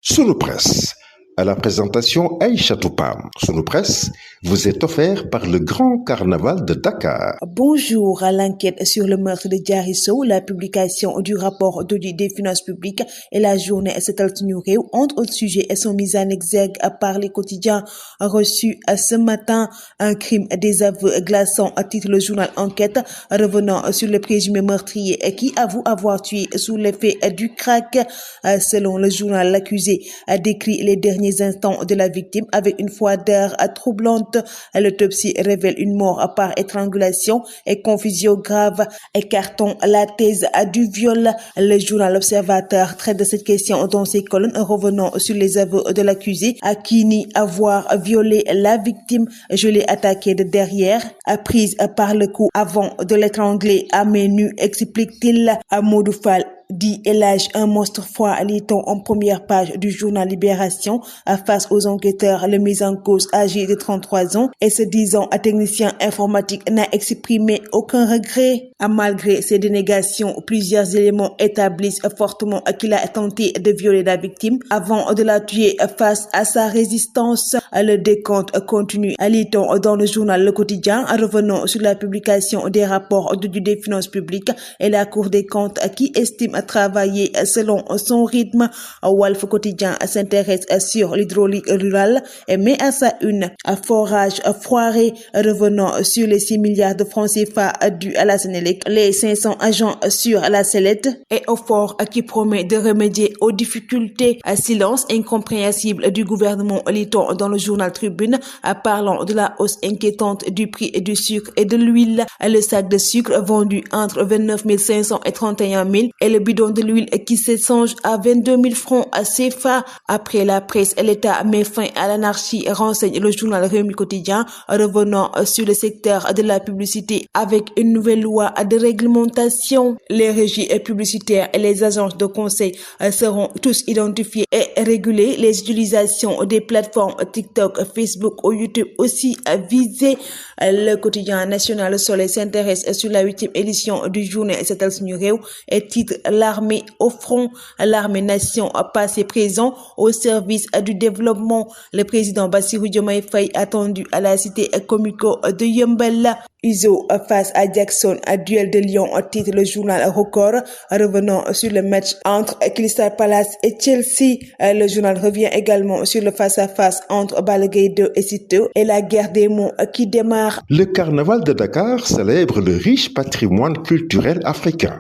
Sunu Presse, à la présentation Aïcha Toupam. Sunu Presse vous est offert par le Grand Carnaval de Dakar. Bonjour. À l'enquête sur le meurtre de Diary Sow, la publication du rapport d'audit des finances publiques et la journée Setal Suñu Réew, entre autres sujets, sont mises en exergue par les quotidiens reçus ce matin. Un crime des aveux glaçants, à titre le journal Enquête, revenant sur le présumé meurtrier qui avoue avoir tué sous l'effet du crack. Selon le journal, l'accusé a décrit les derniers instants de la victime avec une froideur troublante. L'autopsie révèle une mort par étrangulation et confusion grave, écartant la thèse du viol. Le journal L'Observateur traite de cette question dans ses colonnes, revenant sur les aveux de l'accusé à qui nie avoir violé la victime. Je l'ai attaqué de derrière, prise par le cou avant de l'étrangler à main nue, explique-t-il. À Modou Fall dit El Hadj, un monstre froid, lit-on en première page du journal Libération. Face aux enquêteurs, le mis en cause, âgé de 33 ans et se disant technicien informatique, n'a exprimé aucun regret. Malgré ces dénégations, plusieurs éléments établissent fortement qu'il a tenté de violer la victime avant de la tuer face à sa résistance. Le décompte continue, lit-on dans le journal Le Quotidien, revenant sur la publication des rapports des finances publiques et la Cour des comptes qui estime travailler selon son rythme. Walf Quotidien s'intéresse sur l'hydraulique rurale et met à sa une forage foiré, revenant sur les 6 milliards de francs CFA dus à la Sénélec, les 500 agents sur la sellette et au fort qui promet de remédier aux difficultés. Silence incompréhensible du gouvernement, lit-on dans le journal Tribune, parlant de la hausse inquiétante du prix du sucre et de l'huile. Le sac de sucre vendu entre 29 500 et 31 000 et le bidon de l'huile qui s'échange à 22 000 francs CFA. Après la presse, l'État met fin à l'anarchie, renseigne le journal Rewmi Quotidien, revenant sur le secteur de la publicité avec une nouvelle loi de réglementation. Les régies publicitaires et les agences de conseil seront tous identifiés et régulés. Les utilisations des plateformes TikTok, Facebook ou YouTube aussi visées. Le quotidien national Le Soleil s'intéresse sur la 8e édition du journée Setal Suñu Réew et titre l'armée au front. L'armée nation passé présent au service du développement. Le président Bassirou Diomaye Faye attendu à la cité comico de Yeumbeul. Iso face à Jackson, à duel de Lyon, titre le journal Record, revenant sur le match entre Crystal Palace et Chelsea. Le journal revient également sur le face-à-face entre Balla Gaye 2 et Siteu et la guerre des mots qui démarre. Le Carnaval de Dakar célèbre le riche patrimoine culturel africain.